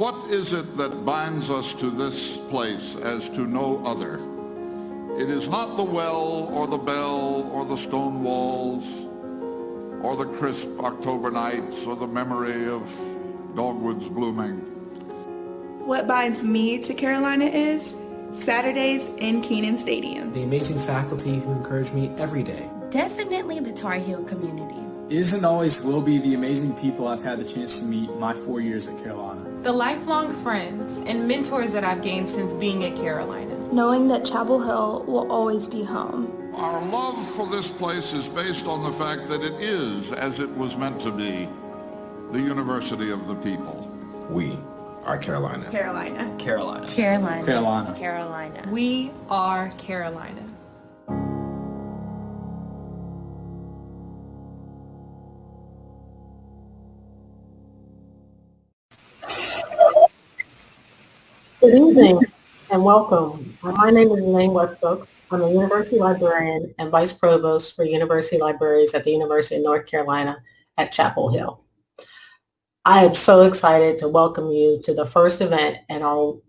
What is it that binds us to this place as to no other? It is not the well or the bell or the stone walls or the crisp October nights or the memory of dogwoods blooming. What binds me to Carolina is Saturdays in Kenan Stadium. The amazing faculty who encourage me every day. Definitely the Tar Heel community. It isn't always will be the amazing people I've had the chance to meet my 4 years at Carolina. The lifelong friends and mentors that I've gained since being at Carolina. Knowing that Chapel Hill will always be home. Our love for this place is based on the fact that it is, as it was meant to be, the University of the people. We are Carolina. Carolina. Carolina. Carolina. Carolina. Carolina. We are Carolina. Good evening and welcome. My name is Elaine Westbrook. I'm a university librarian and vice provost for university libraries at the University of North Carolina at Chapel Hill. I am so excited to welcome you to the first event in our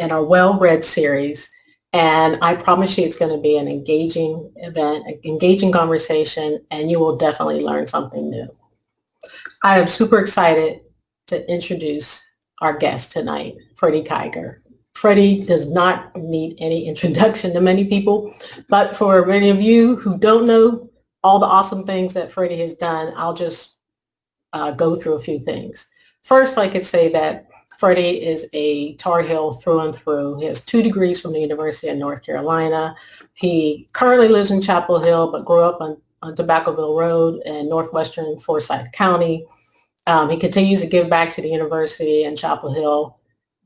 Well-Read series, and I promise you it's going to be an engaging event, an engaging conversation, and you will definitely learn something new. I am super excited to introduce our guest tonight, Freddie Kiger. Freddie does not need any introduction to many people, but for many of you who don't know all the awesome things that Freddie has done, I'll just go through a few things. First, I could say that Freddie is a Tar Heel through and through. He has 2 degrees from the University of North Carolina. He currently lives in Chapel Hill, but grew up on Tobaccoville Road in northwestern Forsyth County. He continues to give back to the university and Chapel Hill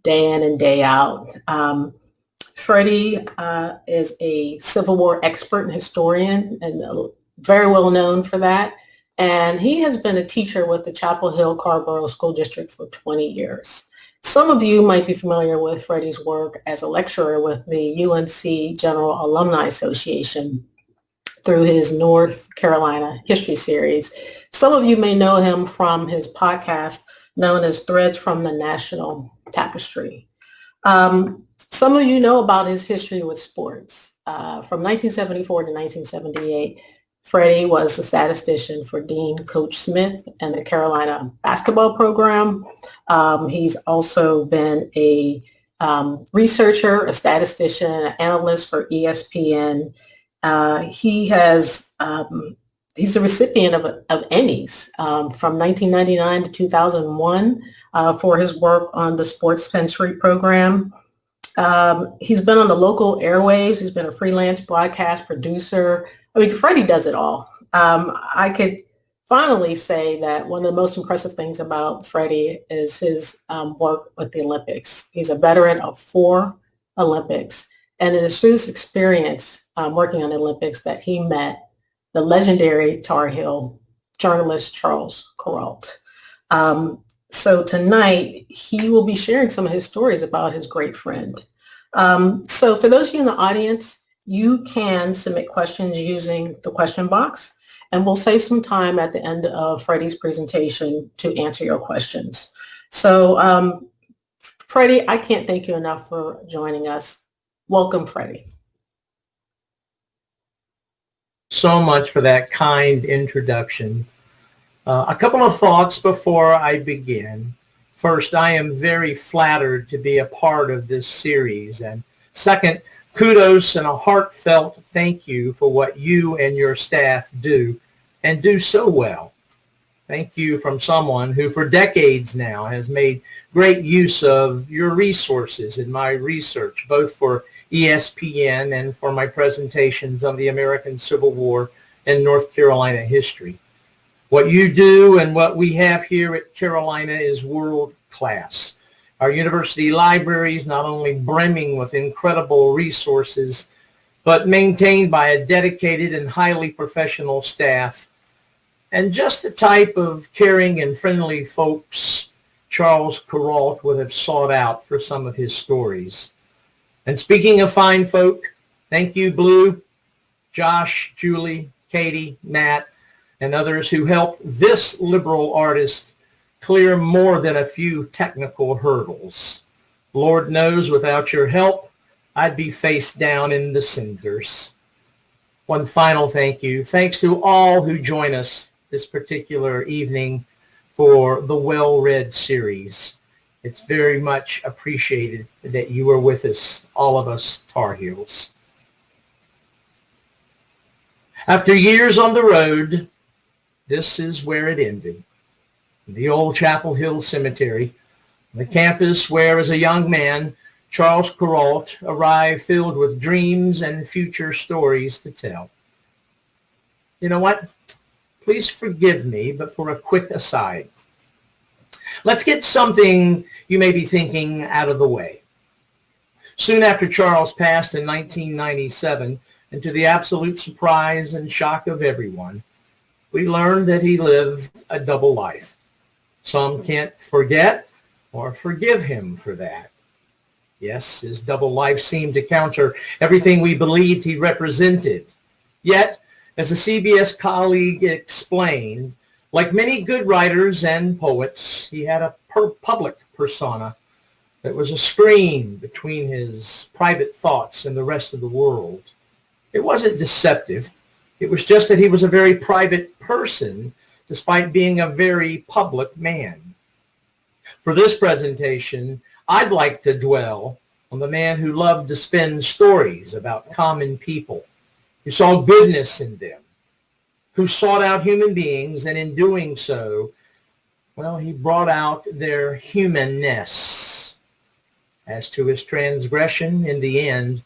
day in and day out. Freddie is a Civil War expert and historian and very well known for that. And he has been a teacher with the Chapel Hill Carrboro School District for 20 years. Some of you might be familiar with Freddie's work as a lecturer with the UNC General Alumni Association through his North Carolina History Series. Some of you may know him from his podcast known as Threads from the National Tapestry. Some of you know about his history with sports. From 1974 to 1978, Freddie was a statistician for Dean Coach Smith and the Carolina basketball program. He's also been a researcher, a statistician, an analyst for ESPN. He's a recipient of Emmys from 1999 to 2001 for his work on the Sports Sensory program. He's been on the local airwaves. He's been a freelance broadcast producer. I mean, Freddie does it all. I could finally say that one of the most impressive things about Freddie is his work with the Olympics. He's a veteran of 4 Olympics, and it is through his experience working on the Olympics that he met the legendary Tar Heel journalist Charles Kuralt. So tonight, he will be sharing some of his stories about his great friend. So for those of you in the audience, you can submit questions using the question box, and we'll save some time at the end of Freddie's presentation to answer your questions. So Freddie, I can't thank you enough for joining us. Welcome, Freddie. So much for that kind introduction. A couple of thoughts before I begin. First, I am very flattered to be a part of this series. And second, kudos and a heartfelt thank you for what you and your staff do and do so well. Thank you from someone who for decades now has made great use of your resources in my research, both for ESPN and for my presentations on the American Civil War and North Carolina history. What you do and what we have here at Carolina is world class. Our university library is not only brimming with incredible resources, but maintained by a dedicated and highly professional staff, and just the type of caring and friendly folks Charles Kuralt would have sought out for some of his stories. And speaking of fine folk, thank you, Blue, Josh, Julie, Katie, Matt, and others who helped this liberal artist clear more than a few technical hurdles. Lord knows without your help, I'd be face down in the cinders. One final thank you. Thanks to all who join us this particular evening for the Well-Read series. It's very much appreciated that you are with us, all of us Tar Heels. After years on the road, this is where it ended. The old Chapel Hill Cemetery, the campus where, as a young man, Charles Kuralt arrived filled with dreams and future stories to tell. You know what? Please forgive me, but for a quick aside, let's get something you may be thinking out of the way. Soon after Charles passed in 1997, and to the absolute surprise and shock of everyone, we learned that he lived a double life. Some can't forget or forgive him for that. Yes, his double life seemed to counter everything we believed he represented. Yet, as a CBS colleague explained, like many good writers and poets, he had a public persona that was a screen between his private thoughts and the rest of the world. It wasn't deceptive. It was just that he was a very private person, despite being a very public man. For this presentation, I'd like to dwell on the man who loved to spin stories about common people, who saw goodness in them, who sought out human beings, and in doing so, well, he brought out their humanness. As to his transgression, in the end,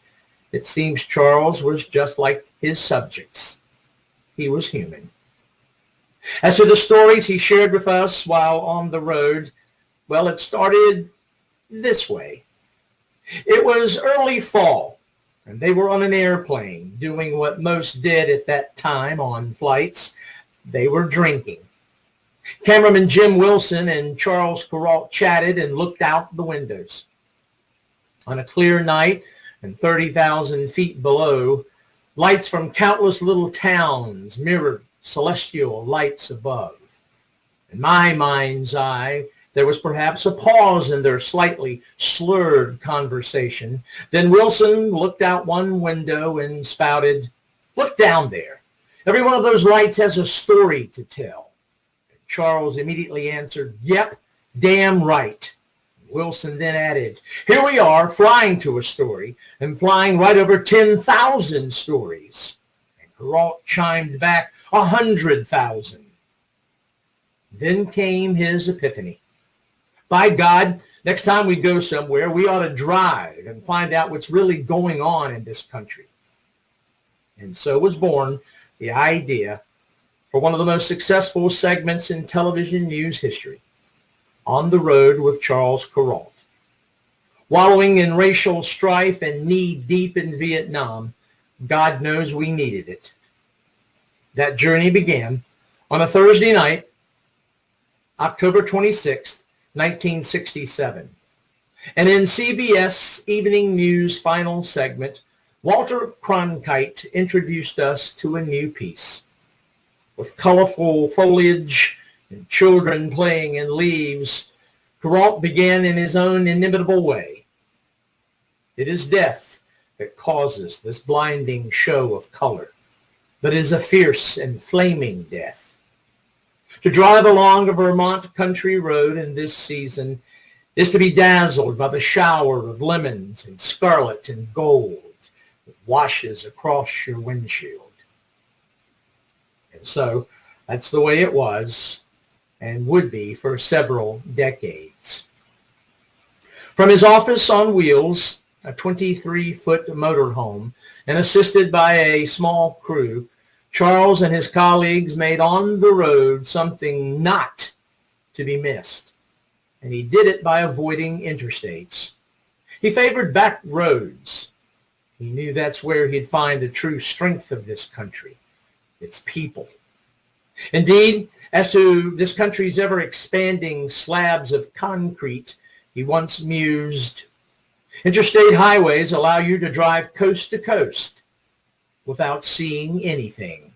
it seems Charles was just like his subjects. He was human. As to the stories he shared with us while on the road, well, it started this way. It was early fall, and they were on an airplane doing what most did at that time on flights. They were drinking. Cameraman Jim Wilson and Charles Kuralt chatted and looked out the windows. On a clear night and 30,000 feet below, lights from countless little towns mirrored celestial lights above. In my mind's eye, there was perhaps a pause in their slightly slurred conversation. Then Wilson looked out one window and spouted, "Look down there. Every one of those lights has a story to tell." Charles immediately answered, "Yep, damn right." Wilson then added, "Here we are flying to a story and flying right over 10,000 stories." And Perrault chimed back, 100,000. Then came his epiphany. By God, next time we go somewhere, we ought to drive and find out what's really going on in this country. And so was born the idea for one of the most successful segments in television news history, On the Road with Charles Kuralt. Wallowing in racial strife and knee-deep in Vietnam, God knows we needed it. That journey began on a Thursday night, October 26th, 1967. And in CBS Evening News' final segment, Walter Cronkite introduced us to a new piece. With colorful foliage and children playing in leaves, Perrault began in his own inimitable way. It is death that causes this blinding show of color, but it is a fierce and flaming death. To drive along a Vermont country road in this season is to be dazzled by the shower of lemons and scarlet and gold that washes across your windshield. And so that's the way it was and would be for several decades. From his office on wheels, a 23-foot motorhome, and assisted by a small crew, Charles and his colleagues made On the Road something not to be missed, and he did it by avoiding interstates. He favored back roads. He knew that's where he'd find the true strength of this country, its people. Indeed, as to this country's ever-expanding slabs of concrete, he once mused, "Interstate highways allow you to drive coast to coast without seeing anything.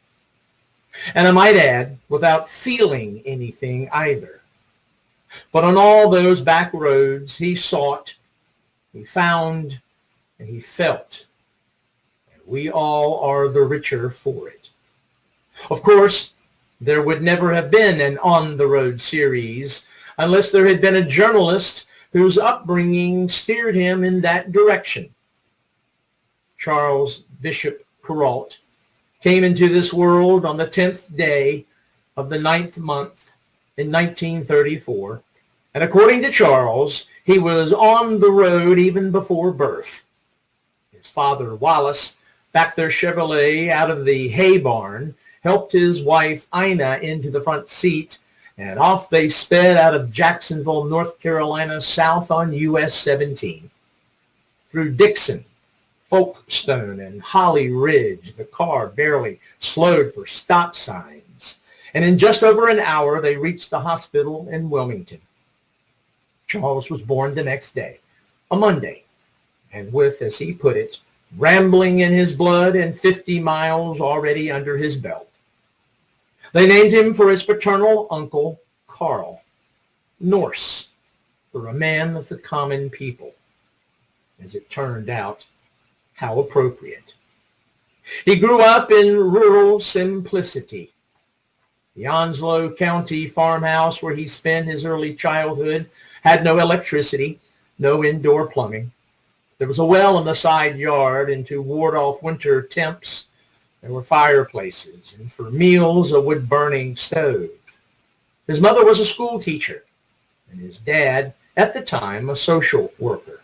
And I might add, without feeling anything either. But on all those back roads, he sought, he found, and he felt. And we all are the richer for it. Of course, there would never have been an On the Road series unless there had been a journalist whose upbringing steered him in that direction. Charles Bishop Kuralt came into this world on the 10th day of the 9th month in 1934, and according to Charles, he was on the road even before birth. His father, Wallace, backed their Chevrolet out of the hay barn, helped his wife, Ina, into the front seat, and off they sped out of Jacksonville, North Carolina, south on US 17. Through Dixon, Folkestone, and Holly Ridge, the car barely slowed for stop signs, and in just over an hour they reached the hospital in Wilmington. Charles was born the next day, a Monday, and with, as he put it, rambling in his blood and 50 miles already under his belt. They named him for his paternal uncle, Carl, Norse, for a man of the common people. As it turned out, how appropriate. He grew up in rural simplicity. The Onslow County farmhouse where he spent his early childhood had no electricity, no indoor plumbing. There was a well in the side yard, and to ward off winter temps, there were fireplaces, and for meals, a wood-burning stove. His mother was a school teacher, and his dad, at the time, a social worker.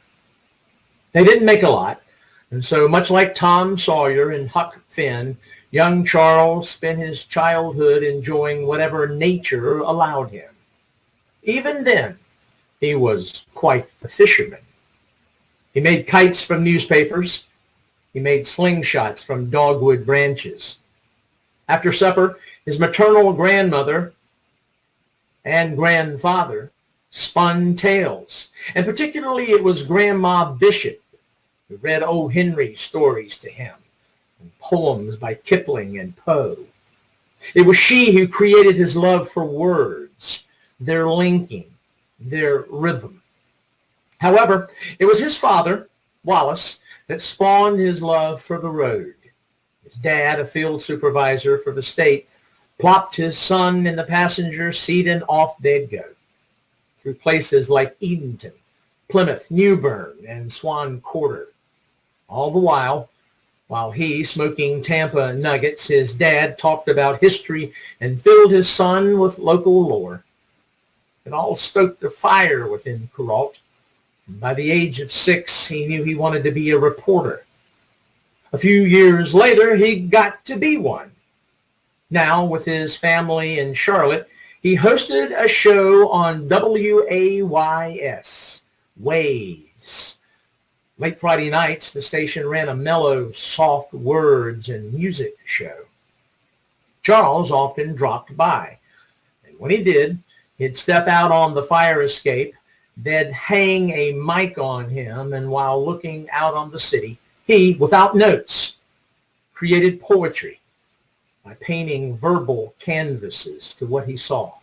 They didn't make a lot, and so much like Tom Sawyer and Huck Finn, young Charles spent his childhood enjoying whatever nature allowed him. Even then, he was quite the fisherman. He made kites from newspapers. He made slingshots from dogwood branches. After supper, his maternal grandmother and grandfather spun tales, and particularly it was Grandma Bishop who read O. Henry stories to him, and poems by Kipling and Poe. It was she who created his love for words, their linking, their rhythm. However, it was his father, Wallace, that spawned his love for the road. His dad, a field supervisor for the state, plopped his son in the passenger seat and off they'd go, through places like Edenton, Plymouth, Newbern, and Swan Quarter. All the while he, smoking Tampa nuggets, his dad talked about history and filled his son with local lore. It all stoked the fire within Kuralt. By the age of 6, he knew he wanted to be a reporter. A few years later, he got to be one. Now, with his family in Charlotte, he hosted a show on WAYS, Ways. Late Friday nights, the station ran a mellow, soft words and music show. Charles often dropped by, and when he did, he'd step out on the fire escape. They'd hang a mic on him, and while looking out on the city, he, without notes, created poetry by painting verbal canvases to what he saw.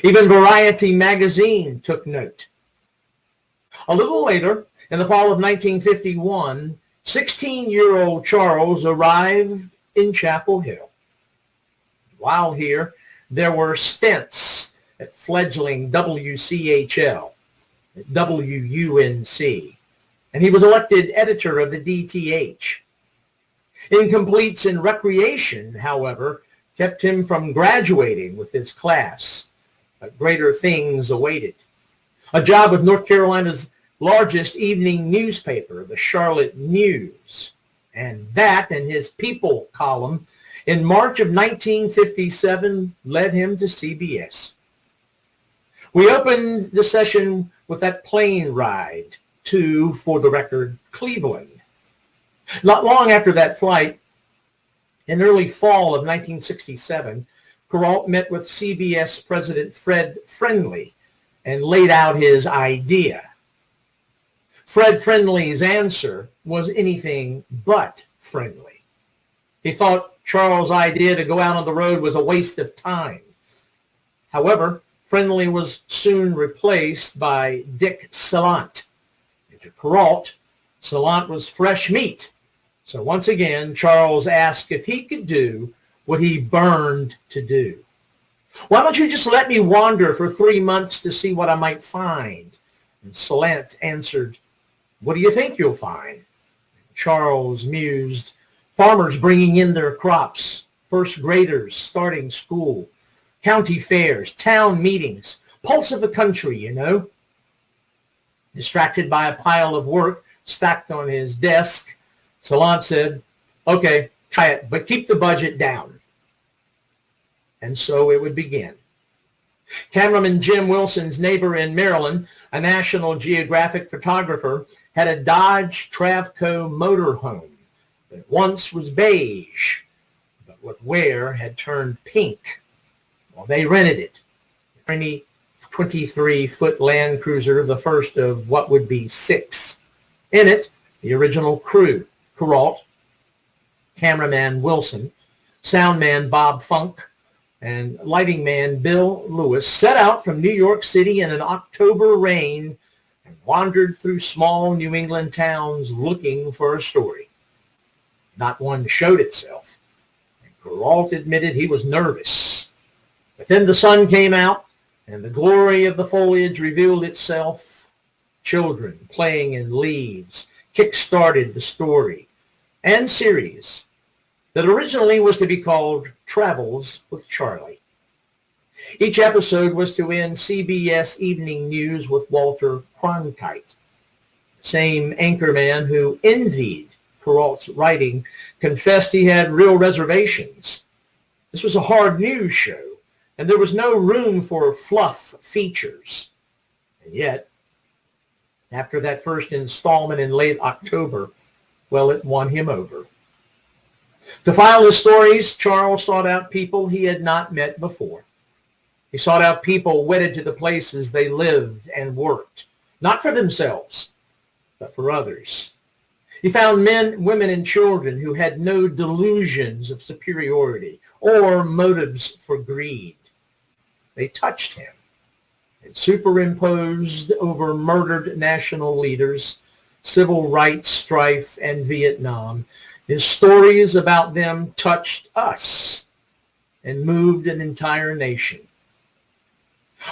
Even Variety magazine took note. A little later, in the fall of 1951, 16-year-old Charles arrived in Chapel Hill. While here, there were stints at fledgling WCHL, at WUNC, and he was elected editor of the DTH. Incompletes in recreation, however, kept him from graduating with his class, but greater things awaited. A job with North Carolina's largest evening newspaper, the Charlotte News, and that and his People column in March of 1957 led him to CBS. We opened the session with that plane ride to, for the record, Cleveland. Not long after that flight, in early fall of 1967, Perrault met with CBS President Fred Friendly and laid out his idea. Fred Friendly's answer was anything but friendly. He thought Charles' idea to go out on the road was a waste of time. However, Friendly was soon replaced by Dick Salant. And to Kuralt, Salant was fresh meat. So once again, Charles asked if he could do what he burned to do. Why don't you just let me wander for 3 months to see what I might find? And Salant answered, what do you think you'll find? Charles mused, farmers bringing in their crops, first graders starting school, county fairs, town meetings, pulse of the country, you know. Distracted by a pile of work stacked on his desk, Salant said, okay, try it, but keep the budget down. And so it would begin. Cameraman Jim Wilson's neighbor in Maryland, a National Geographic photographer, had a Dodge Travco motorhome that once was beige, but with wear had turned pink. Well, they rented it. A 23-foot Land Cruiser, the first of what would be 6. In it, the original crew, Kuralt, cameraman Wilson, soundman Bob Funk, and lighting man Bill Lewis set out from New York City in an October rain and wandered through small New England towns looking for a story. Not one showed itself, and Kuralt admitted he was nervous. But then the sun came out, and the glory of the foliage revealed itself. Children playing in leaves kick-started the story and series that originally was to be called Travels with Charlie. Each episode was to end CBS Evening News with Walter Cronkite. The same anchorman who envied Kuralt's writing confessed he had real reservations. This was a hard news show, and there was no room for fluff features. And yet, after that first installment in late October, well, it won him over. To file his stories, Charles sought out people he had not met before. He sought out people wedded to the places they lived and worked, not for themselves, but for others. He found men, women, and children who had no delusions of superiority or motives for greed. They touched him and superimposed over murdered national leaders, civil rights strife, and Vietnam. His stories about them touched us and moved an entire nation.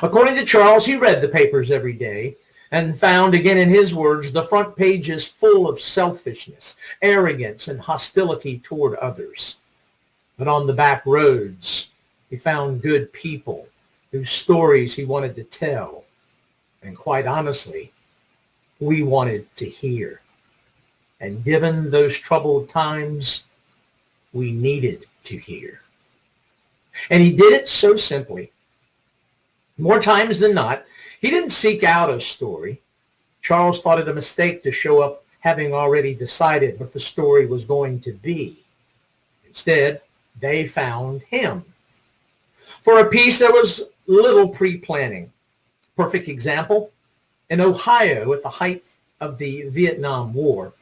According to Charles, he read the papers every day and found, again in his words, the front pages full of selfishness, arrogance, and hostility toward others. But on the back roads, he found good people whose stories he wanted to tell, and quite honestly, we wanted to hear. And given those troubled times, we needed to hear. And he did it so simply. More times than not, he didn't seek out a story. Charles thought it a mistake to show up having already decided what the story was going to be. Instead, they found him. For a piece, there was little pre-planning. Perfect example, in Ohio at the height of the Vietnam War,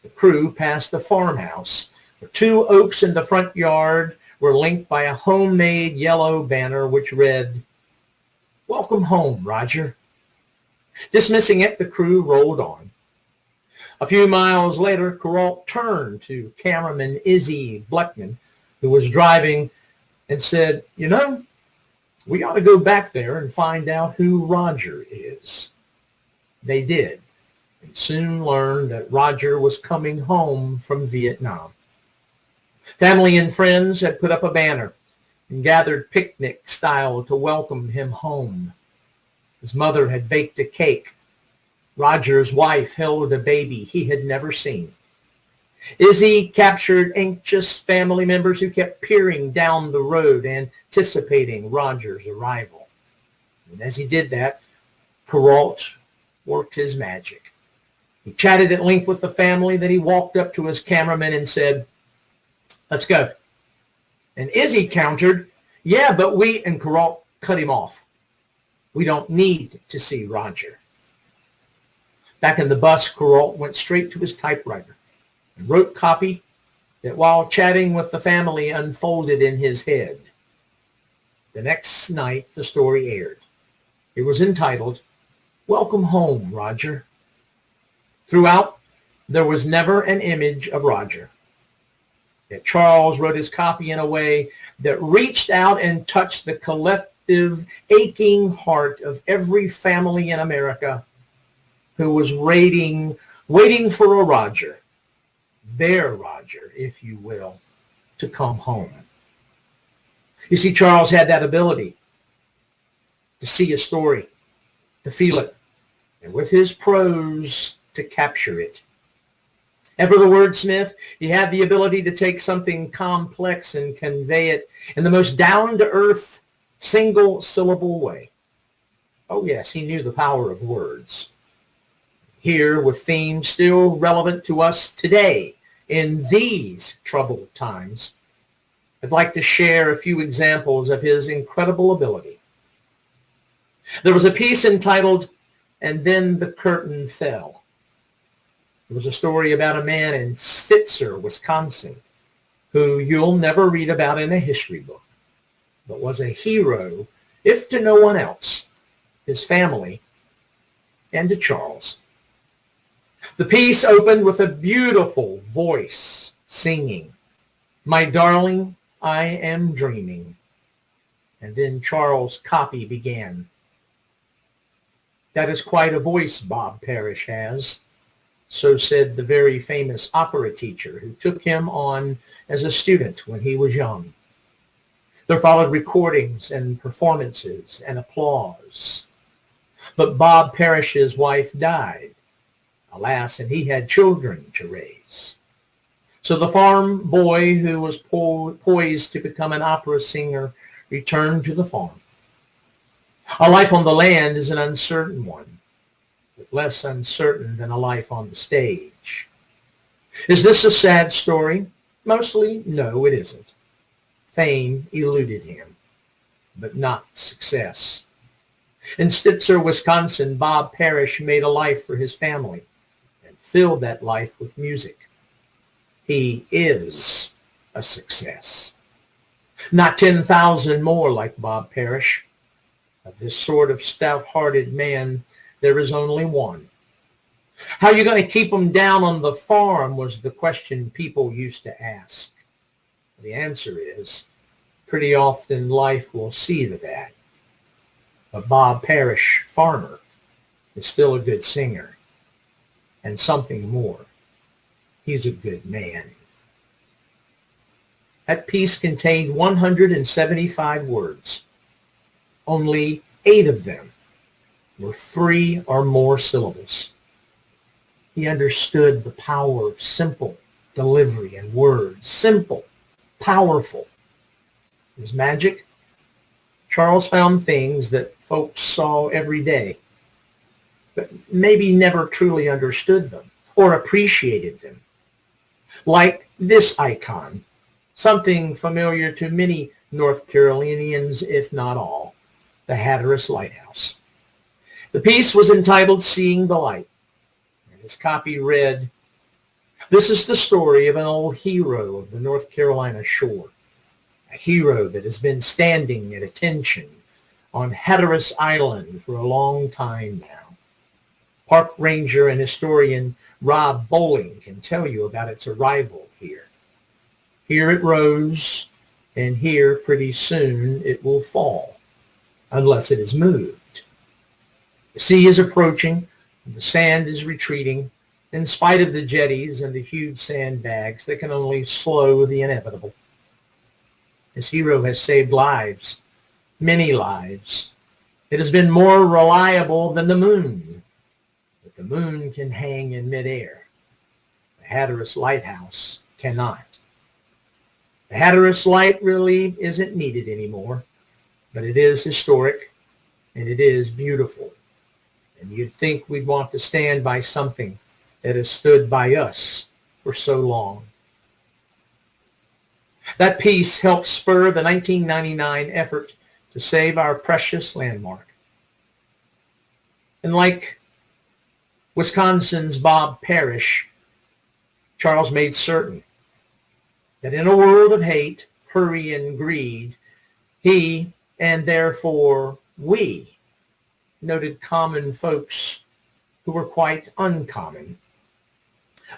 the crew passed a farmhouse where 2 oaks in the front yard were linked by a homemade yellow banner which read, "Welcome home, Roger." Dismissing it, the crew rolled on. A few miles later, Kuralt turned to cameraman Izzy Bleckman, who was driving, and said, "You know, we ought to go back there and find out who Roger is." They did, and soon learned that Roger was coming home from Vietnam. Family and friends had put up a banner and gathered picnic style to welcome him home. His mother had baked a cake. Roger's wife held a baby he had never seen. Izzy captured anxious family members who kept peering down the road, anticipating Roger's arrival. And as he did that, Perrault worked his magic. He chatted at length with the family, then he walked up to his cameraman and said, "Let's go." And Izzy countered, "Yeah, but we," and Kuralt cut him off. "We don't need to see Roger." Back in the bus, Kuralt went straight to his typewriter and wrote copy that while chatting with the family unfolded in his head. The next night, the story aired. It was entitled, "Welcome Home, Roger." Throughout, there was never an image of Roger. Yet Charles wrote his copy in a way that reached out and touched the collective, aching heart of every family in America who was waiting for a Roger, their Roger, if you will, to come home. You see, Charles had that ability to see a story, to feel it, and with his prose, to capture it. Ever the wordsmith, he had the ability to take something complex and convey it in the most down-to-earth, single-syllable way. Oh yes, he knew the power of words. Here, with themes still relevant to us today in these troubled times, I'd like to share a few examples of his incredible ability. There was a piece entitled, "And Then the Curtain Fell." It was a story about a man in Stitzer, Wisconsin, who you'll never read about in a history book, but was a hero, if to no one else, his family, and to Charles. The piece opened with a beautiful voice singing, "My darling, I am dreaming." And then Charles' copy began. "That is quite a voice Bob Parish has," so said the very famous opera teacher who took him on as a student when he was young. There followed recordings and performances and applause. But Bob Parish's wife died, alas, and he had children to raise. So the farm boy who was poised to become an opera singer returned to the farm. A life on the land is an uncertain one, but less uncertain than a life on the stage. Is this a sad story? Mostly, no, it isn't. Fame eluded him, but not success. In Stitzer, Wisconsin, Bob Parish made a life for his family and filled that life with music. He is a success. Not 10,000 more like Bob Parish. Of this sort of stout-hearted man, there is only one. How are you going to keep him down on the farm was the question people used to ask. The answer is, pretty often life will see to that. But Bob Parish, farmer, is still a good singer. And something more. He's a good man. That piece contained 175 words. Only 8 of them were 3 or more syllables. He understood the power of simple delivery and words. Simple, powerful. His magic? Charles found things that folks saw every day, but maybe never truly understood them or appreciated them. Like this icon, something familiar to many North Carolinians, if not all, the Hatteras Lighthouse. The piece was entitled "Seeing the Light," and his copy read, "This is the story of an old hero of the North Carolina shore, a hero that has been standing at attention on Hatteras Island for a long time now. Park ranger and historian Rob Bowling can tell you about its arrival here. Here it rose, and here pretty soon it will fall, unless it is moved. The sea is approaching, and the sand is retreating, in spite of the jetties and the huge sandbags that can only slow the inevitable. This hero has saved lives, many lives. It has been more reliable than the moon, but the moon can hang in midair. The Hatteras Lighthouse cannot. The Hatteras Light really isn't needed anymore, but it is historic and it is beautiful. And you'd think we'd want to stand by something that has stood by us for so long. That piece helped spur the 1999 effort to save our precious landmark. And like Wisconsin's Bob Parish, Charles made certain that in a world of hate, hurry, and greed, he, and therefore we, noted common folks who were quite uncommon.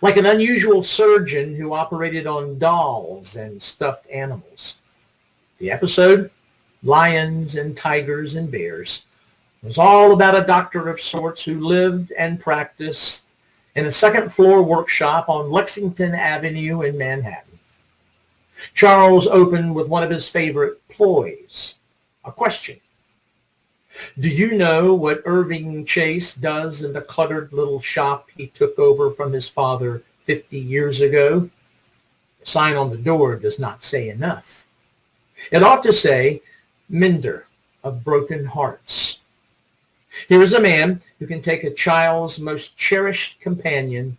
Like an unusual surgeon who operated on dolls and stuffed animals. The episode, Lions and Tigers and Bears, was all about a doctor of sorts who lived and practiced in a second-floor workshop on Lexington Avenue in Manhattan. Charles opened with one of his favorite ploys, a question. Do you know what Irving Chase does in the cluttered little shop he took over from his father 50 years ago? The sign on the door does not say enough. It ought to say, mender of broken hearts. Here is a man who can take a child's most cherished companion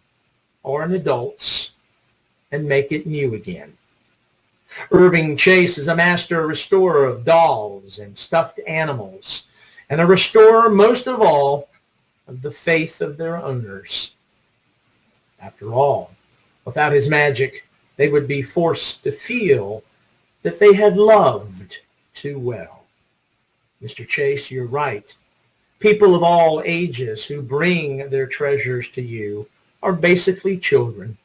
or an adult's and make it new again. Irving Chase is a master restorer of dolls and stuffed animals, and a restorer, most of all, of the faith of their owners. After all, without his magic, they would be forced to feel that they had loved too well. Mr. Chase, you're right. People of all ages who bring their treasures to you are basically children.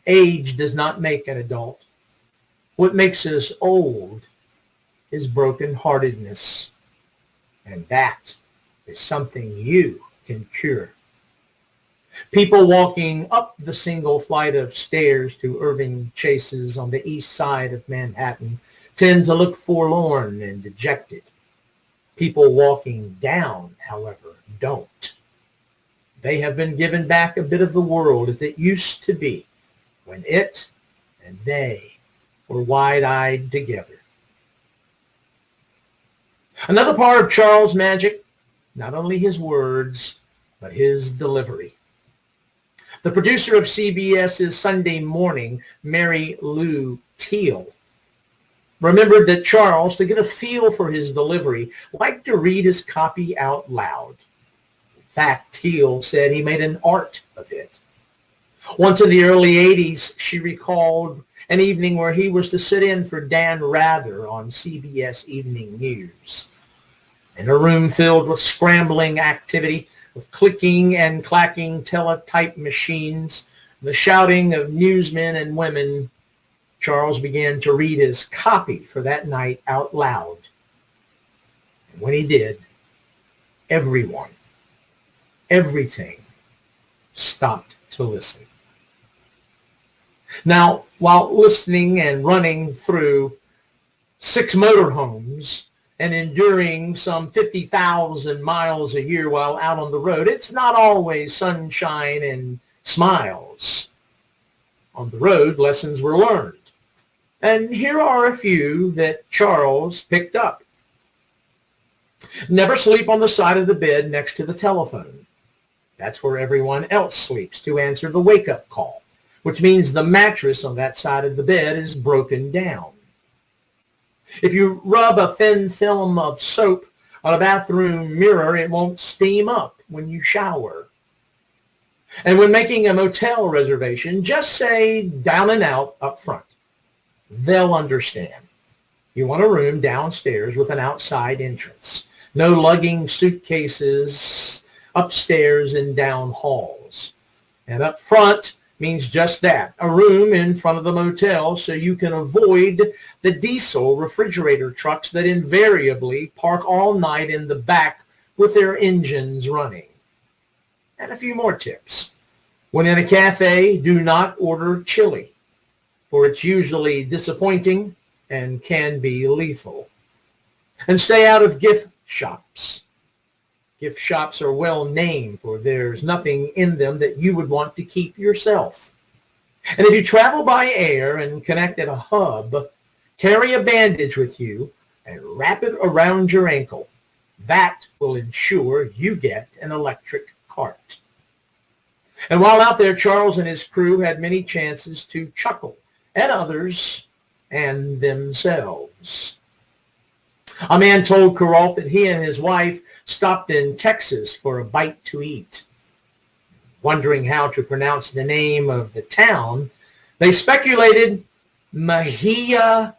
Age does not make an adult. What makes us old is brokenheartedness. And that is something you can cure. People walking up the single flight of stairs to Irving Chase's on the east side of Manhattan tend to look forlorn and dejected. People walking down, however, don't. They have been given back a bit of the world as it used to be when it and they were wide-eyed together. Another part of Charles' magic, not only his words, but his delivery. The producer of CBS's Sunday Morning, Marylou Teal, remembered that Charles, to get a feel for his delivery, liked to read his copy out loud. In fact, Teal said he made an art of it. Once in the early 80s, she recalled an evening where he was to sit in for Dan Rather on CBS Evening News. In a room filled with scrambling activity, with clicking and clacking teletype machines, the shouting of newsmen and women, Charles began to read his copy for that night out loud. And when he did, everyone, everything stopped to listen. Now, while listening and running through 6 motorhomes and enduring some 50,000 miles a year while out on the road, it's not always sunshine and smiles. On the road, lessons were learned. And here are a few that Charles picked up. Never sleep on the side of the bed next to the telephone. That's where everyone else sleeps to answer the wake-up call, which means the mattress on that side of the bed is broken down. If you rub a thin film of soap on a bathroom mirror, it won't steam up when you shower. And when making a motel reservation, just say down and out up front. They'll understand. You want a room downstairs with an outside entrance. No lugging suitcases upstairs and down halls. And up front means just that, a room in front of the motel so you can avoid the diesel refrigerator trucks that invariably park all night in the back with their engines running. And a few more tips. When in a cafe, do not order chili, for it's usually disappointing and can be lethal. And stay out of gift shops. Gift shops are well named, for there's nothing in them that you would want to keep yourself. And if you travel by air and connect at a hub, carry a bandage with you and wrap it around your ankle. That will ensure you get an electric cart. And while out there, Charles and his crew had many chances to chuckle at others and themselves. A man told Kuralt that he and his wife stopped in Texas for a bite to eat. Wondering how to pronounce the name of the town, they speculated Mexia,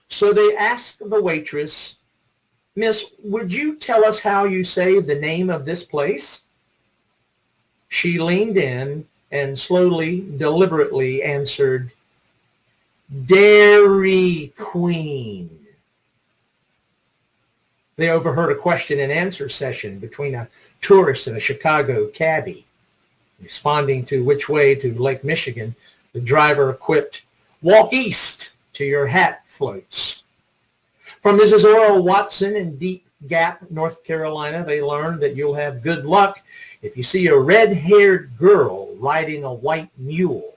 So they asked the waitress, "Miss, would you tell us how you say the name of this place?" She leaned in and slowly, deliberately answered, "Dairy Queen." They overheard a question and answer session between a tourist and a Chicago cabbie. Responding to which way to Lake Michigan, the driver quipped, "Walk east to your hat floats." From Mrs. Earl Watson in Deep Gap, North Carolina, they learned that you'll have good luck if you see a red-haired girl riding a white mule.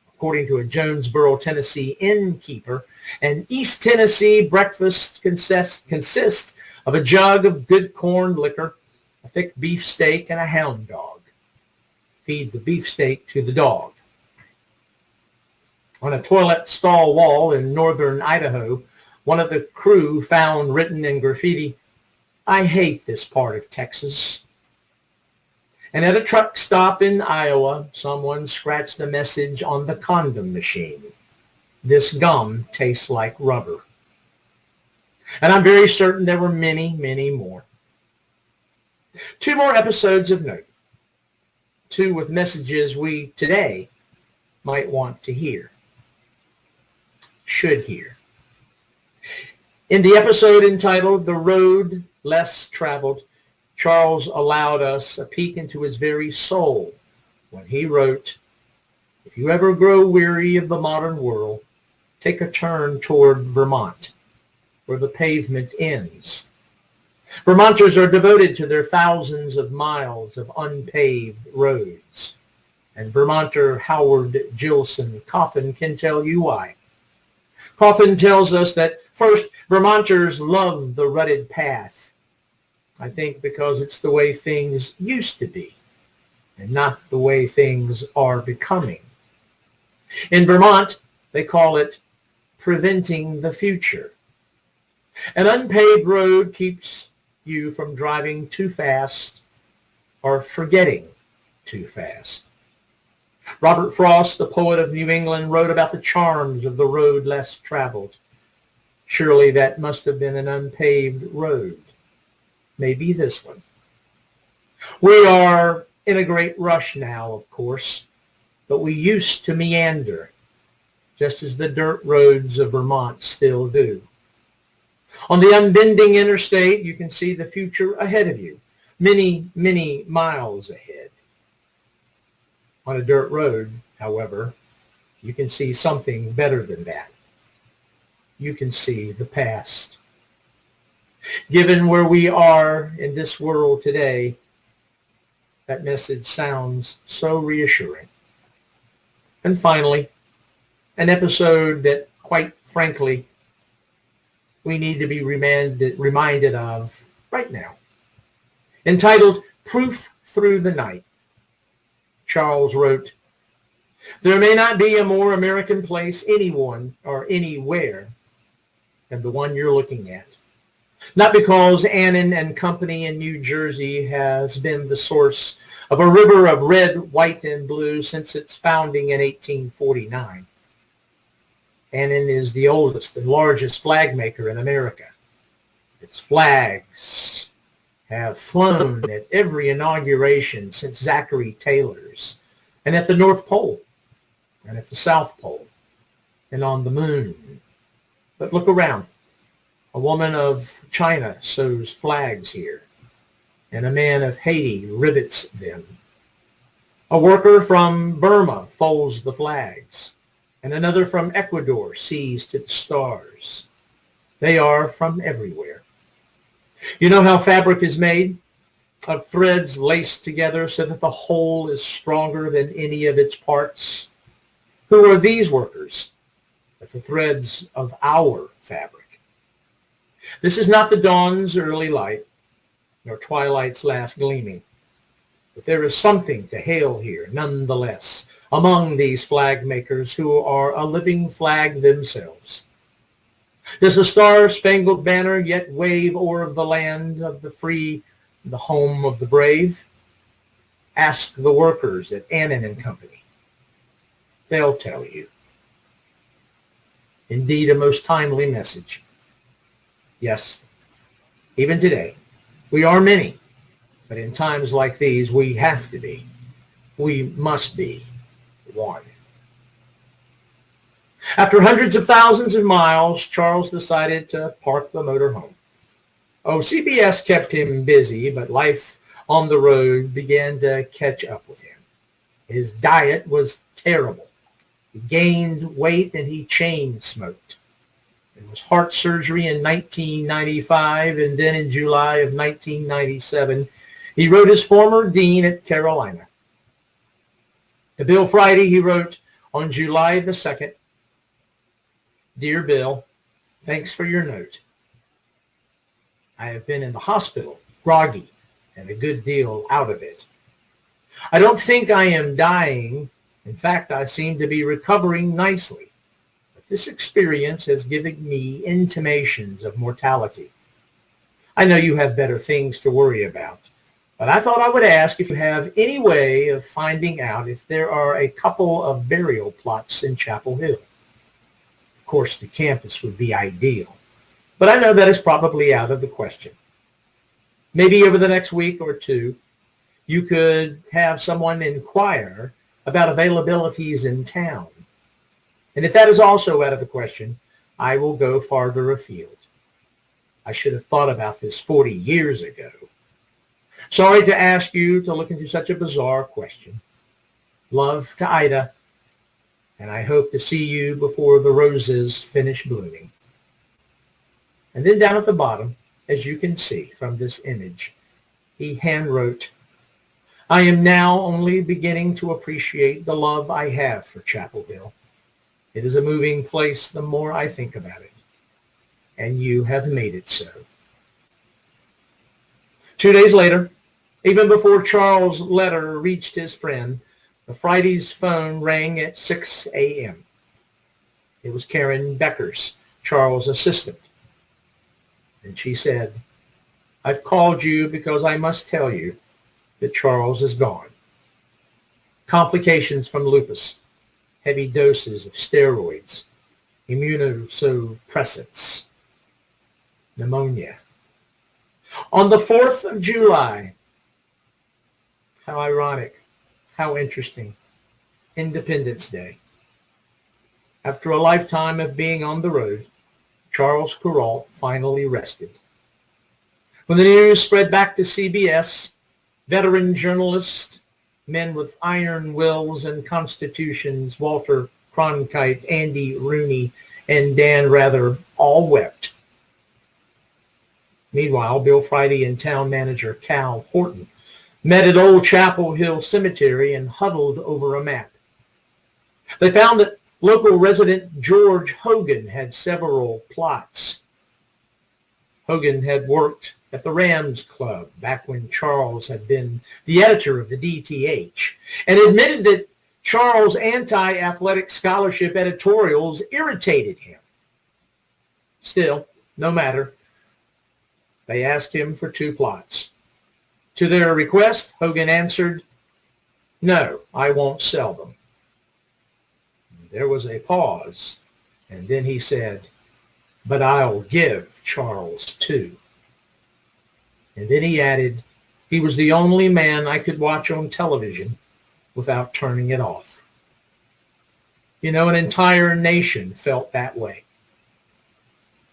According to a Jonesboro, Tennessee innkeeper, an East Tennessee breakfast consists of a jug of good corned liquor, a thick beefsteak, and a hound dog. Feed the beefsteak to the dog. On a toilet stall wall in northern Idaho, one of the crew found written in graffiti, "I hate this part of Texas." And at a truck stop in Iowa, someone scratched a message on the condom machine. "This gum tastes like rubber." And I'm very certain there were many, many more. 2 more episodes of note. 2 with messages we today might want to hear. Should hear. In the episode entitled "The Road Less Traveled," Charles allowed us a peek into his very soul when he wrote, "If you ever grow weary of the modern world, take a turn toward Vermont, where the pavement ends." Vermonters are devoted to their thousands of miles of unpaved roads. And Vermonter Howard Gilson Coffin can tell you why. Coffin tells us that, first, Vermonters love the rutted path. I think because it's the way things used to be, and not the way things are becoming. In Vermont, they call it preventing the future. An unpaved road keeps you from driving too fast or forgetting too fast. Robert Frost, the poet of New England, wrote about the charms of the road less traveled. Surely that must have been an unpaved road. Maybe this one. We are in a great rush now, of course, but we used to meander, just as the dirt roads of Vermont still do. On the unbending interstate, you can see the future ahead of you, many, many miles ahead. On a dirt road, however, you can see something better than that. You can see the past. Given where we are in this world today, that message sounds so reassuring. And finally, an episode that, quite frankly, we need to be reminded of right now. Entitled "Proof Through the Night," Charles wrote, "There may not be a more American place anyone or anywhere than the one you're looking at. Not because Annan and Company in New Jersey has been the source of a river of red, white, and blue since its founding in 1849. Annan is the oldest and largest flag maker in America. Its flags have flown at every inauguration since Zachary Taylor's, and at the North Pole, and at the South Pole, and on the moon. But look around. A woman of China sews flags here, and a man of Haiti rivets them. A worker from Burma folds the flags, and another from Ecuador sees to the stars. They are from everywhere. You know how fabric is made? Of threads laced together so that the whole is stronger than any of its parts. Who are these workers? But the threads of our fabric. This is not the dawn's early light, nor twilight's last gleaming. But there is something to hail here, nonetheless, among these flag makers who are a living flag themselves. Does the star-spangled banner yet wave o'er the land of the free, the home of the brave? Ask the workers at Annan and Company. They'll tell you. Indeed, a most timely message. Yes, even today, we are many, but in times like these, we have to be. We must be one. After hundreds of thousands of miles, Charles decided to park the motor home. Oh, CBS kept him busy, but life on the road began to catch up with him. His diet was terrible. He gained weight and he chain smoked. There was heart surgery in 1995, and then in July of 1997, he wrote his former dean at Carolina. To Bill Friday, he wrote on July the 2nd, "Dear Bill, thanks for your note. I have been in the hospital, groggy, and a good deal out of it. I don't think I am dying. In fact, I seem to be recovering nicely. But this experience has given me intimations of mortality. I know you have better things to worry about, but I thought I would ask if you have any way of finding out if there are a couple of burial plots in Chapel Hill. Of course, the campus would be ideal, but I know that is probably out of the question. Maybe over the next week or two, you could have someone inquire about availabilities in town. And if that is also out of the question, I will go farther afield. I should have thought about this 40 years ago. Sorry to ask you to look into such a bizarre question. Love to Ida, and I hope to see you before the roses finish blooming." And then down at the bottom, as you can see from this image, he handwrote, "I am now only beginning to appreciate the love I have for Chapel Hill. It is a moving place the more I think about it, and you have made it so." 2 days later, even before Charles' letter reached his friend, the Friday's phone rang at 6 a.m. It was Karen Beckers, Charles' assistant. And she said, "I've called you because I must tell you that Charles is gone. Complications from lupus, heavy doses of steroids, immunosuppressants, pneumonia. On the 4th of July, how ironic, how interesting, Independence Day. After a lifetime of being on the road, Charles Kuralt finally rested. When the news spread back to CBS, veteran journalists, men with iron wills and constitutions, Walter Cronkite, Andy Rooney, and Dan Rather, all wept. Meanwhile, Bill Friday and town manager Cal Horton met at Old Chapel Hill Cemetery and huddled over a map. They found that local resident George Hogan had several plots. Hogan had worked at the Rams Club back when Charles had been the editor of the DTH, and admitted that Charles' anti-athletic scholarship editorials irritated him. Still, no matter. They asked him for 2 plots. To their request, Hogan answered, "No, I won't sell them." There was a pause, and then he said, "But I'll give Charles 2. And then he added, "He was the only man I could watch on television without turning it off." You know, an entire nation felt that way.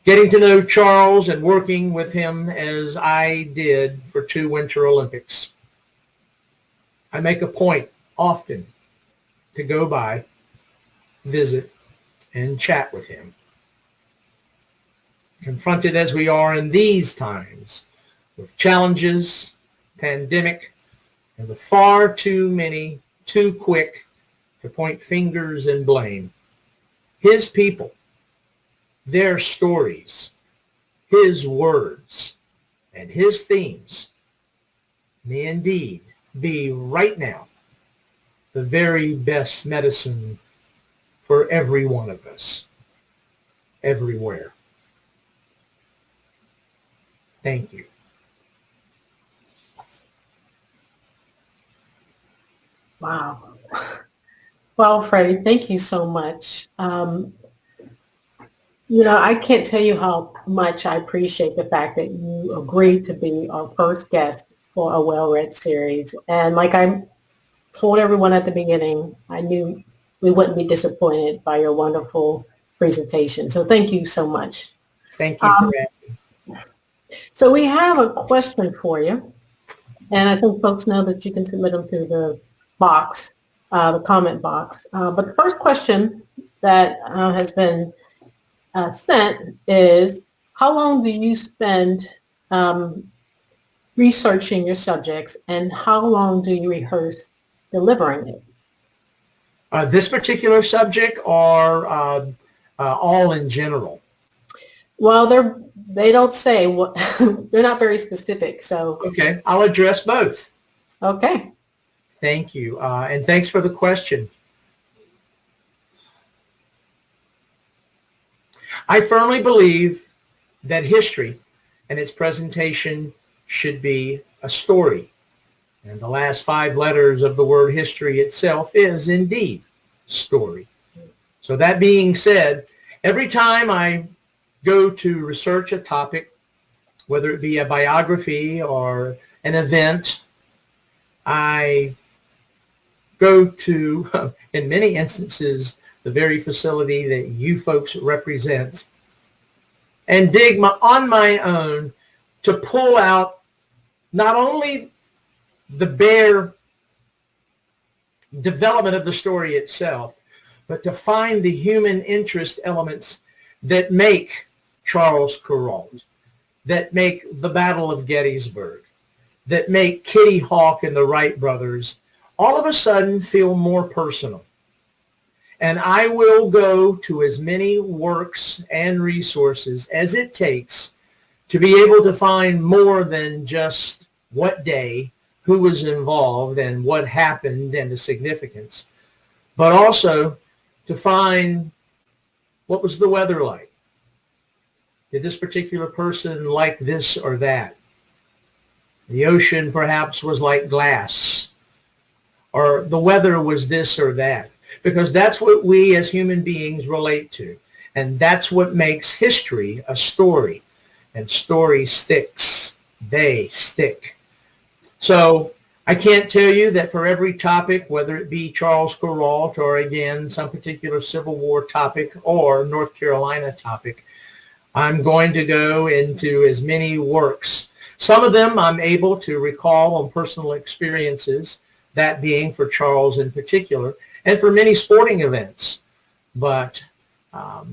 Getting to know Charles and working with him as I did for 2 Winter Olympics. I make a point often to go by, visit, and chat with him. Confronted as we are in these times with challenges, pandemic, and with far too many, too quick to point fingers and blame, his people, their stories, his words, and his themes may indeed be right now the very best medicine for every one of us, everywhere. Thank you. Wow. Well, Freddie, thank you so much. I can't tell you how much I appreciate the fact that you agreed to be our first guest for a well-read series. And like I told everyone at the beginning, I knew we wouldn't be disappointed by your wonderful presentation. So thank you so much. Thank you for that. So we have a question for you. And I think folks know that you can submit them through the box, the comment box. But the first question that has been sent is, how long do you spend researching your subjects, and how long do you rehearse delivering it? This particular subject, or all in general? Well, they don't say what. They're not very specific. So okay, I'll address both. Okay. Thank you, and thanks for the question. I firmly believe that history and its presentation should be a story. And the last 5 letters of the word history itself is indeed story. So that being said, every time I go to research a topic, whether it be a biography or an event, I go to, in many instances, the very facility that you folks represent, and dig on my own to pull out not only the bare development of the story itself, but to find the human interest elements that make Charles Kuralt, that make the Battle of Gettysburg, that make Kitty Hawk and the Wright brothers all of a sudden feel more personal. And I will go to as many works and resources as it takes to be able to find more than just what day, who was involved, and what happened, and the significance, but also to find what was the weather like. Did this particular person like this or that? The ocean perhaps was like glass, or the weather was this or that, because that's what we as human beings relate to. And that's what makes history a story. And story sticks. They stick. So I can't tell you that for every topic, whether it be Charles Kuralt or, again, some particular Civil War topic or North Carolina topic, I'm going to go into as many works. Some of them I'm able to recall on personal experiences, that being for Charles in particular, and for many sporting events. But I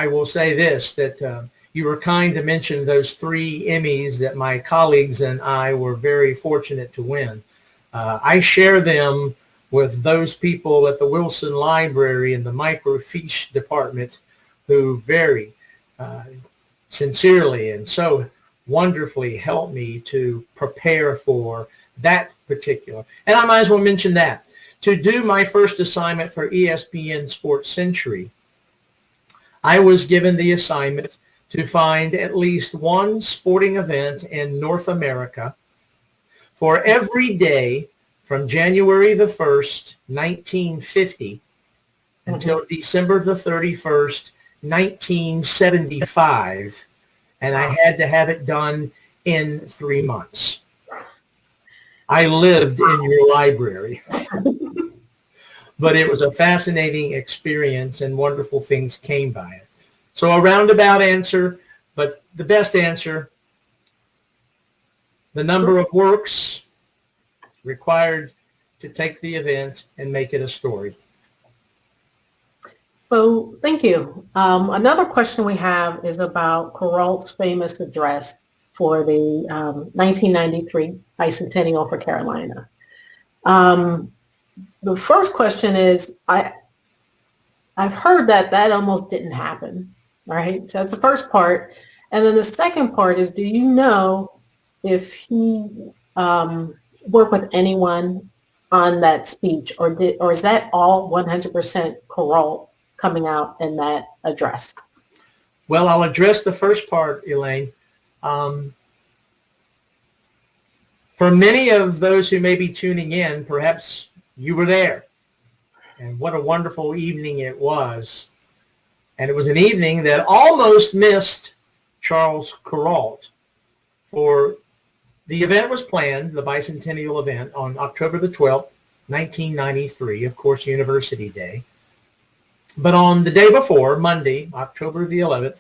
will say this, that you were kind to mention those 3 Emmys that my colleagues and I were very fortunate to win. I share them with those people at the Wilson Library in the microfiche department who very sincerely and so wonderfully helped me to prepare for that particular. And I might as well mention that. To do my first assignment for ESPN Sports Century, I was given the assignment to find at least one sporting event in North America for every day from January the 1st, 1950 until December the 31st, 1975. And I had to have it done in 3 months. I lived in your library. But it was a fascinating experience, and wonderful things came by it. So a roundabout answer, but the best answer, the number of works required to take the event and make it a story. So thank you. Another question we have is about Kuralt's famous address for the 1993 bicentennial for Carolina. The first question is, I've heard that almost didn't happen, right? So that's the first part. And then the second part is, do you know if he worked with anyone on that speech, or is that all 100% Kuralt coming out in that address? Well, I'll address the first part, Elaine. For many of those who may be tuning in, perhaps you were there, and what a wonderful evening it was. And it was an evening that almost missed Charles Kuralt. For the event was planned, the bicentennial event, on October the 12th, 1993, of course, University Day. But on the day before, Monday, October the 11th,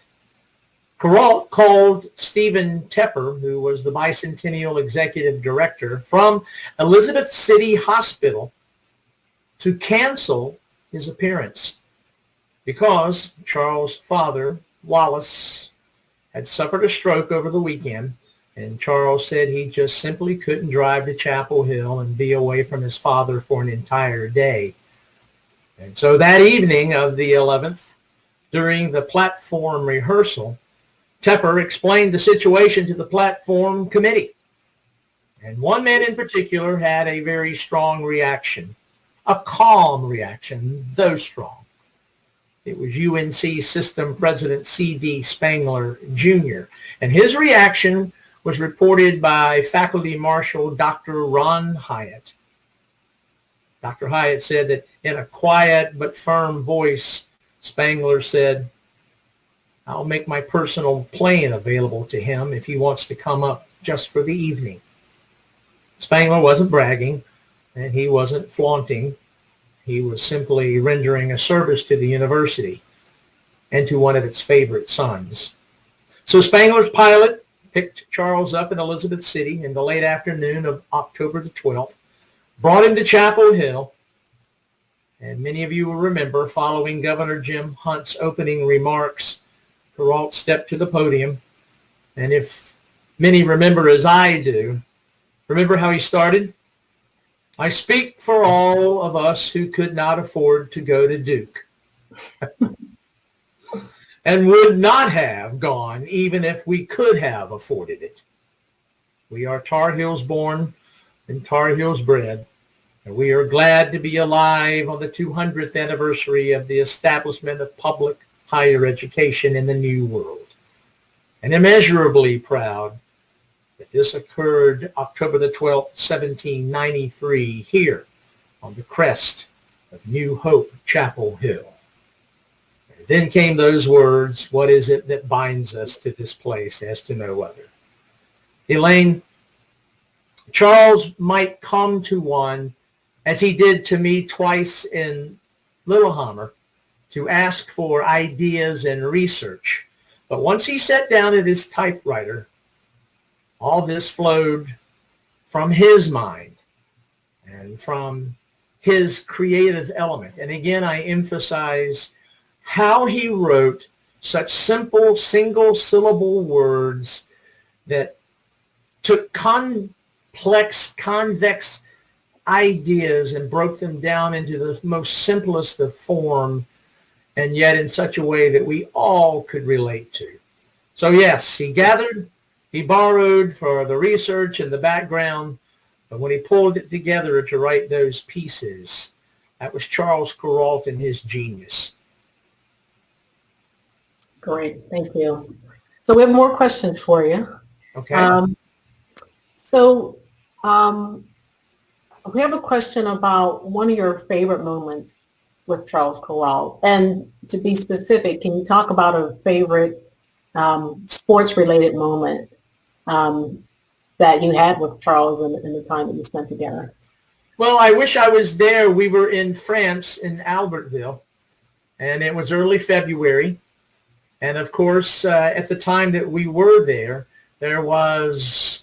Perrault called Stephen Tepper, who was the bicentennial executive director, from Elizabeth City Hospital to cancel his appearance because Charles' father, Wallace, had suffered a stroke over the weekend, and Charles said he just simply couldn't drive to Chapel Hill and be away from his father for an entire day. And so that evening of the 11th, during the platform rehearsal, Tepper explained the situation to the platform committee. And one man in particular had a very strong reaction, a calm reaction, though strong. It was UNC System President C.D. Spangler, Jr. And his reaction was reported by Faculty Marshal Dr. Ron Hyatt. Dr. Hyatt said that in a quiet but firm voice, Spangler said, "I'll make my personal plane available to him if he wants to come up just for the evening." Spangler wasn't bragging, and he wasn't flaunting. He was simply rendering a service to the university and to one of its favorite sons. So Spangler's pilot picked Charles up in Elizabeth City in the late afternoon of October the 12th, brought him to Chapel Hill, and many of you will remember, following Governor Jim Hunt's opening remarks, Perrault stepped to the podium, and if many remember as I do, remember how he started? "I speak for all of us who could not afford to go to Duke and would not have gone even if we could have afforded it. We are Tar Heels born and Tar Heels bred, and we are glad to be alive on the 200th anniversary of the establishment of public higher education in the New World, and immeasurably proud that this occurred October the 12th, 1793, here on the crest of New Hope, Chapel Hill." And then came those words, "What is it that binds us to this place as to no other?" Elaine, Charles might come to one, as he did to me twice in Littlehammer, to ask for ideas and research. But once he sat down at his typewriter, all this flowed from his mind and from his creative element. And again, I emphasize how he wrote such simple single-syllable words that took complex, convex ideas and broke them down into the most simplest of form, and yet in such a way that we all could relate to. So yes, he gathered, he borrowed for the research and the background, but when he pulled it together to write those pieces, that was Charles Kuralt and his genius. Great, thank you. So we have more questions for you. Okay. We have a question about one of your favorite moments with Charles Kuralt. And to be specific, can you talk about a favorite sports-related moment that you had with Charles in the time that you spent together? Well, I wish I was there. We were in France, in Albertville, and it was early February. And of course, at the time that we were there, there was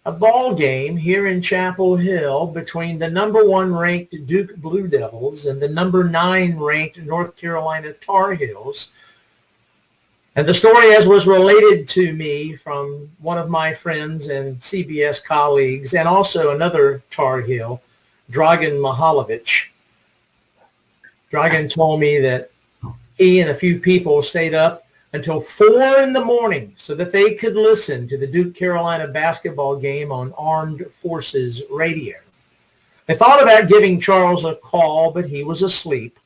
a ball game here in Chapel Hill between the number 1 ranked Duke Blue Devils and the number 9 ranked North Carolina Tar Heels. And the story, as was related to me from one of my friends and CBS colleagues, and also another Tar Heel, Dragan Mihailovich. Dragan told me that he and a few people stayed up until 4 in the morning so that they could listen to the Duke Carolina basketball game on Armed Forces radio. They thought about giving Charles a call, but he was asleep.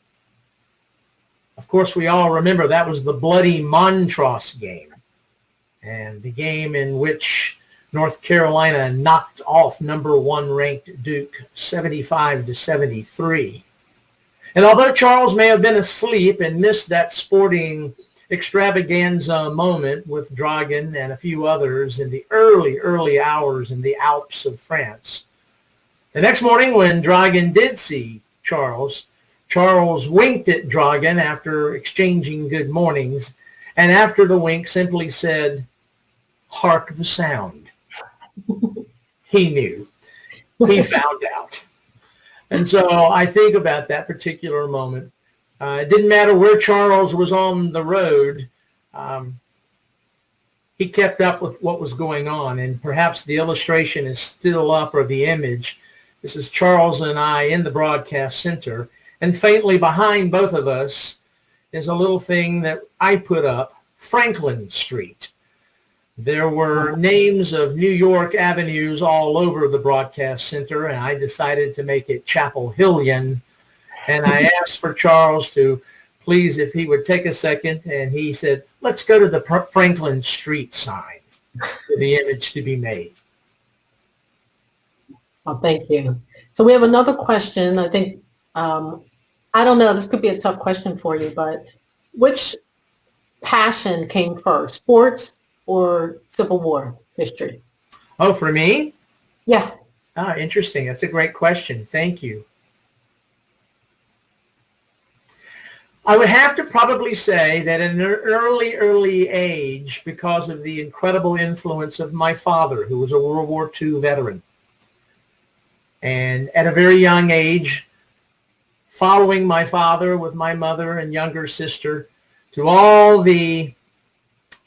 Of course, we all remember that was the bloody Montrose game, and the game in which North Carolina knocked off number 1 ranked Duke 75-73. And although Charles may have been asleep and missed that sporting extravaganza moment with Dragan and a few others in the early hours in the Alps of France, the next morning when Dragan did see Charles winked at Dragan after exchanging good mornings, and after the wink simply said, "Hark the sound." He knew. He found out. And so I think about that particular moment. It didn't matter where Charles was on the road. He kept up with what was going on. And perhaps the illustration is still up, or the image. This is Charles and I in the broadcast center. And faintly behind both of us is a little thing that I put up, Franklin Street. There were names of New York avenues all over the broadcast center, and I decided to make it Chapel Hillian. And I asked for Charles to please, if he would take a second, and he said, "Let's go to the Franklin Street sign for the image to be made." Well, thank you. So we have another question. I think, I don't know, this could be a tough question for you, but which passion came first, sports or Civil War history? Oh, for me? Yeah. Ah, interesting. That's a great question. Thank you. I would have to probably say that at an early age, because of the incredible influence of my father, who was a World War II veteran, and at a very young age, following my father with my mother and younger sister to all the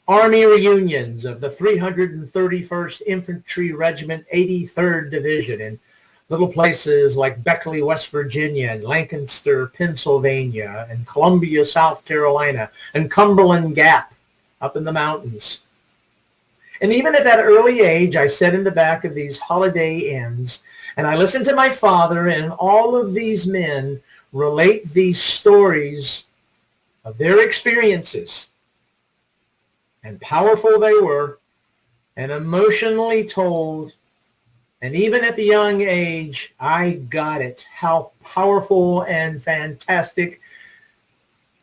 Army reunions of the 331st Infantry Regiment, 83rd Division, in little places like Beckley, West Virginia, and Lancaster, Pennsylvania, and Columbia, South Carolina, and Cumberland Gap up in the mountains. And even at that early age, I sat in the back of these Holiday Inns, and I listened to my father and all of these men relate these stories of their experiences. And powerful they were, and emotionally told. And even at the young age, I got it, how powerful and fantastic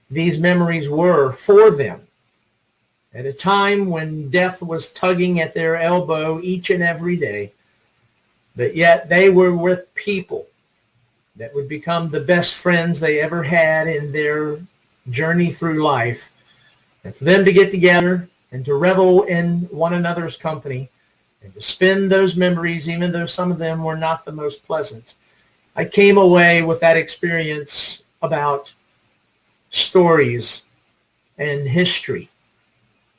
these memories were for them. At a time when death was tugging at their elbow each and every day, but yet they were with people that would become the best friends they ever had in their journey through life. And for them to get together and to revel in one another's company and to spend those memories, even though some of them were not the most pleasant, I came away with that experience about stories and history.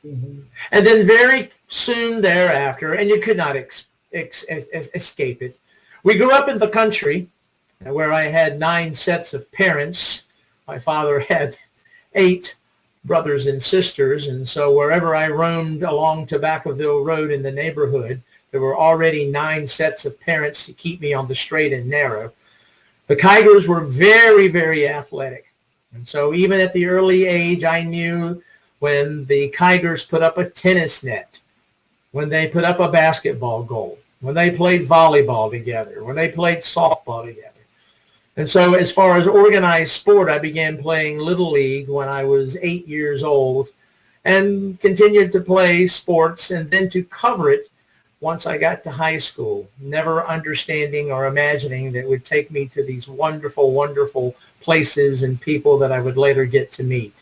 Mm-hmm. And then very soon thereafter, and you could not escape it, we grew up in the country where I had 9 sets of parents. My father had 8 brothers and sisters, and so wherever I roamed along Tobaccoville Road in the neighborhood, there were already 9 sets of parents to keep me on the straight and narrow. The Kigers were very, very athletic, and so even at the early age, I knew when the Kigers put up a tennis net, when they put up a basketball goal, when they played volleyball together, when they played softball together. And so as far as organized sport, I began playing Little League when I was 8 years old and continued to play sports and then to cover it once I got to high school, never understanding or imagining that it would take me to these wonderful, wonderful places and people that I would later get to meet.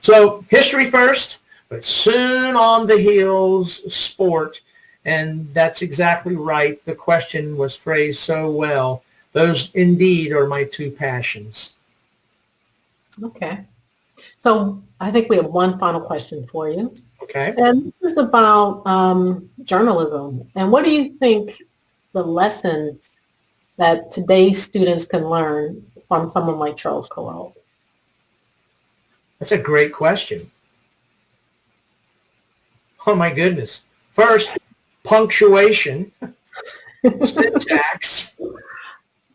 So history first, but soon on the heels, sport. And that's exactly right. The question was phrased so well. Those indeed are my 2 passions. Okay. So I think we have one final question for you. Okay. And this is about journalism. And what do you think the lessons that today's students can learn from someone like Charles Kuralt? That's a great question. Oh my goodness. First, punctuation, syntax,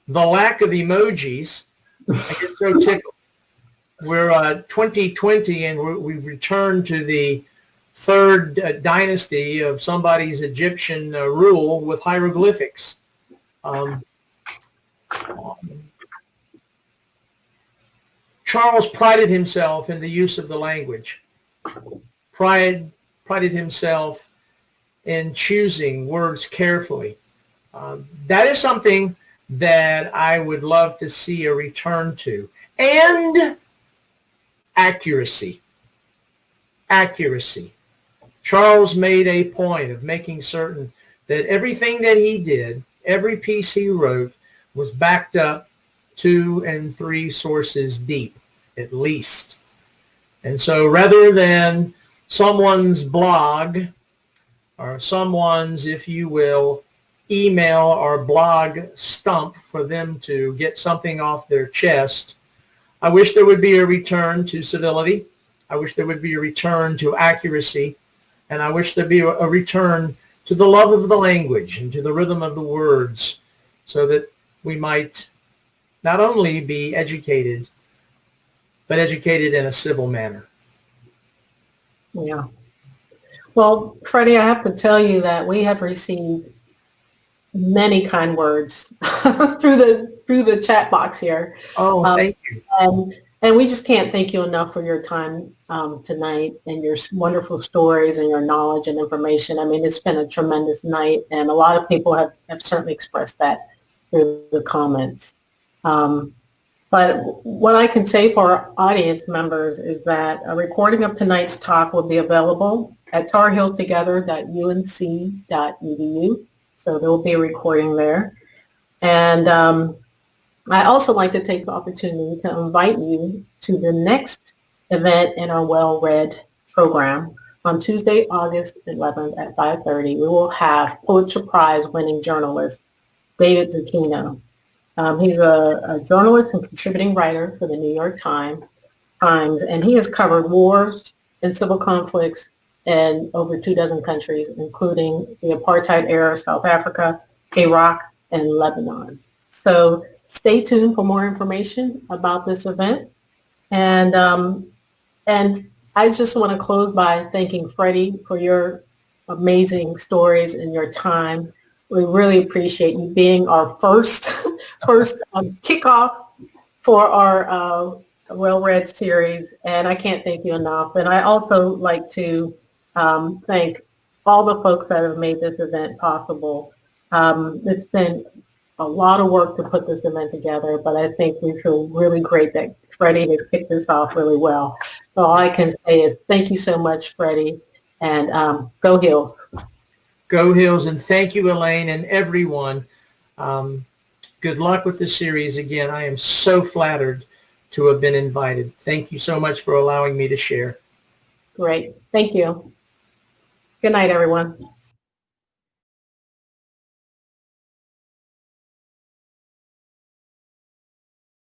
the lack of emojis. I get so tickled. We're 2020 and we've returned to the 3rd dynasty of somebody's Egyptian rule with hieroglyphics. Charles prided himself in the use of the language, prided himself in choosing words carefully. That is something that I would love to see a return to. And accuracy. Accuracy. Charles made a point of making certain that everything that he did, every piece he wrote, was backed up 2 and 3 sources deep, at least. And so rather than someone's blog or someone's, if you will, email or blog stump for them to get something off their chest, I wish there would be a return to civility. I wish there would be a return to accuracy. And I wish there'd be a return to the love of the language and to the rhythm of the words, so that we might not only be educated, but educated in a civil manner. Yeah. Well, Freddie, I have to tell you that we have received many kind words through the chat box here. Oh, thank you. And we just can't thank you enough for your time tonight and your wonderful stories and your knowledge and information. I mean, it's been a tremendous night, and a lot of people have certainly expressed that through the comments. But what I can say for our audience members is that a recording of tonight's talk will be available at tarhilltogether.unc.edu. So there will be a recording there. And I also like to take the opportunity to invite you to the next event in our Well-Read program. On Tuesday, August 11th at 5:30, we will have Pulitzer Prize winning journalist David Zucchino. He's a journalist and contributing writer for the New York Times, and he has covered wars and civil conflicts in over 24 countries, including the apartheid era, South Africa, Iraq, and Lebanon. So stay tuned for more information about this event. And I just want to close by thanking Freddie for your amazing stories and your time. We really appreciate you being our first kickoff for our Well-Read series, and I can't thank you enough. And I also like to thank all the folks that have made this event possible. It's been a lot of work to put this event together, but I think we feel really great that Freddie has kicked this off really well. So all I can say is thank you so much, Freddie, and go Hills. Go Hills, and thank you, Elaine, and everyone. Good luck with the series. Again, I am so flattered to have been invited. Thank you so much for allowing me to share. Great. Thank you. Good night, everyone.